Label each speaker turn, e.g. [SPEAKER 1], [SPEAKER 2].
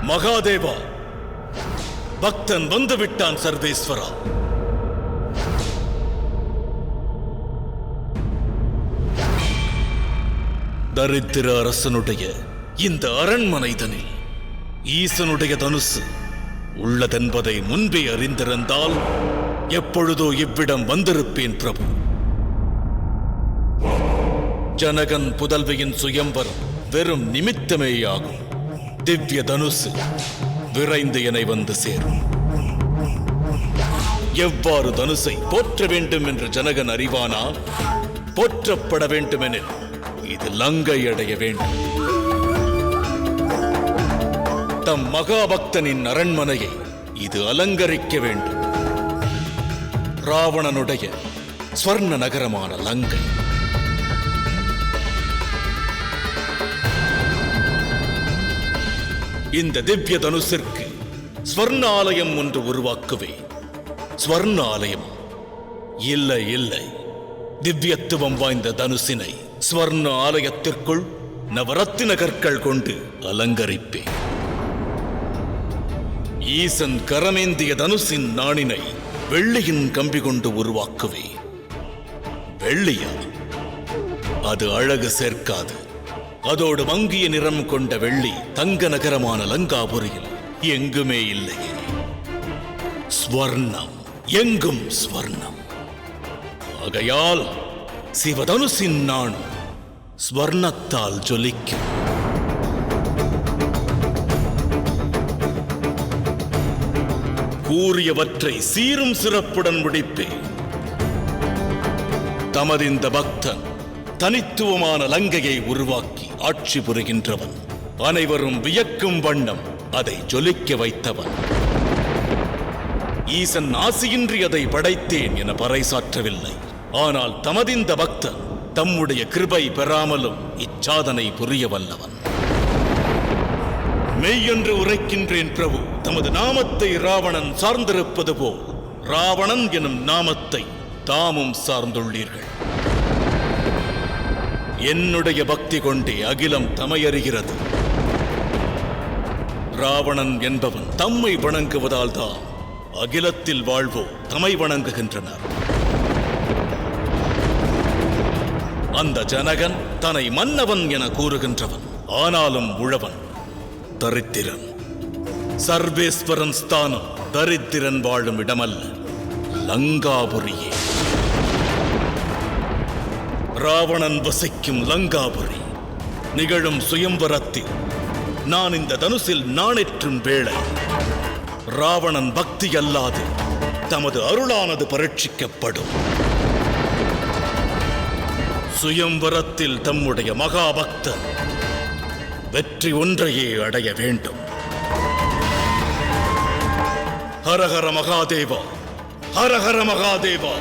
[SPEAKER 1] மகாதேவா, பக்தன் வந்துவிட்டான் சர்வேஸ்வரா. தரித்திர அரசனுடைய இந்த அரண்மனைதனில் ஈசனுடைய தனுசு உள்ளதென்பதை முன்பே அறிந்திருந்தால் எப்பொழுதோ இவ்விடம் வந்திருப்பேன் பிரபு. ஜனகன் புதல்வியின் சுயம்பரம் வெறும் நிமித்தமேயாகும். திவ்ய தனுசு விரைந்து என்னை வந்து சேரும். எவ்வாறு தனுசை போற்ற வேண்டும் என்று ஜனகன் அறிவானா? போற்றப்பட வேண்டுமெனில் இது லங்கை அடைய வேண்டும். தம் மகாபக்தனின் அரண்மனையை இது அலங்கரிக்க வேண்டும். ராவணனுடைய ஸ்வர்ண நகரமான லங்கை. இந்த திவ்ய தனுசிற்கு ஸ்வர்ண ஆலயம் ஒன்று உருவாக்குவேன். ஸ்வர்ண ஆலயம் இல்லை இல்லை, திவ்யத்துவம் வாய்ந்த தனுசினை ஸ்வர்ண ஆலயத்திற்குள் நவரத்தின கற்கள் கொண்டு அலங்கரிப்பேன். ஈசன் கரமேந்திய தனுசின் நாணினை வெள்ளியின் கம்பி கொண்டு உருவாக்குவேன். வெள்ளியா? அது அழகு சேர்க்காது. அதோடு மங்கிய நிறம் கொண்ட வெள்ளி தங்க நகரமான லங்காபுரியில் எங்குமே இல்லையே. ஸ்வர்ணம், எங்கும் ஸ்வர்ணம். ஆகையால் சிவதனுசின் நாணம் ஸ்வர்ணத்தால் ஜொலிக்கும். கூறியவற்றை சீரும் சிறப்புடன் முடிப்பேன். தமதிந்த பக்தன் தனித்துவமான லங்கையை உருவாக்கி ஆட்சி புரிகின்றவன். அனைவரும் வியக்கும் வண்ணம் அதை ஜொலிக்க வைத்தவன். ஈசன் ஆசியின்றி அதை படைத்தேன் என பறைசாற்றவில்லை. ஆனால் தமதிந்த பக்தன் தம்முடைய கிருபை பெறாமலும் இச்சாதனை புரிய வல்லவன். மெய்யென்று உரைக்கின்றேன் பிரபு, தமது நாமத்தை ராவணன் சார்ந்திருப்பது போல் ராவணன் எனும் நாமத்தை தாமும் சார்ந்துள்ளீர்கள். என்னுடைய பக்தி கொண்டே அகிலம் தமையறிகிறது. ராவணன் என்பவன் தம்மை வணங்குவதால் தான் அகிலத்தில் வாழ்வோ தம்மை வணங்குகின்றனர். அந்த ஜனகன் தன்னை மன்னவன் என கூறுகின்றவன். ஆனாலும் உழவன் தரித்திரன். சர்வேஸ்வரன் ஸ்தானம் தரித்திரன் வாழும் இடமல்ல, லங்காபுரியே. ராவணன் வசிக்கும் லங்காபுரி நிகழும் சுயம்பரத்தில் நான் இந்த தனுசில் நாணேற்றும் வேளை ராவணன் பக்தி அல்லாது தமது அருளானது பரீட்சிக்கப்படும். சுயம்பரத்தில் தம்முடைய மகாபக்தன் வெற்றி ஒன்றையே அடைய வேண்டும். ஹரஹர மகாதேவா, ஹரஹர மகாதேவா.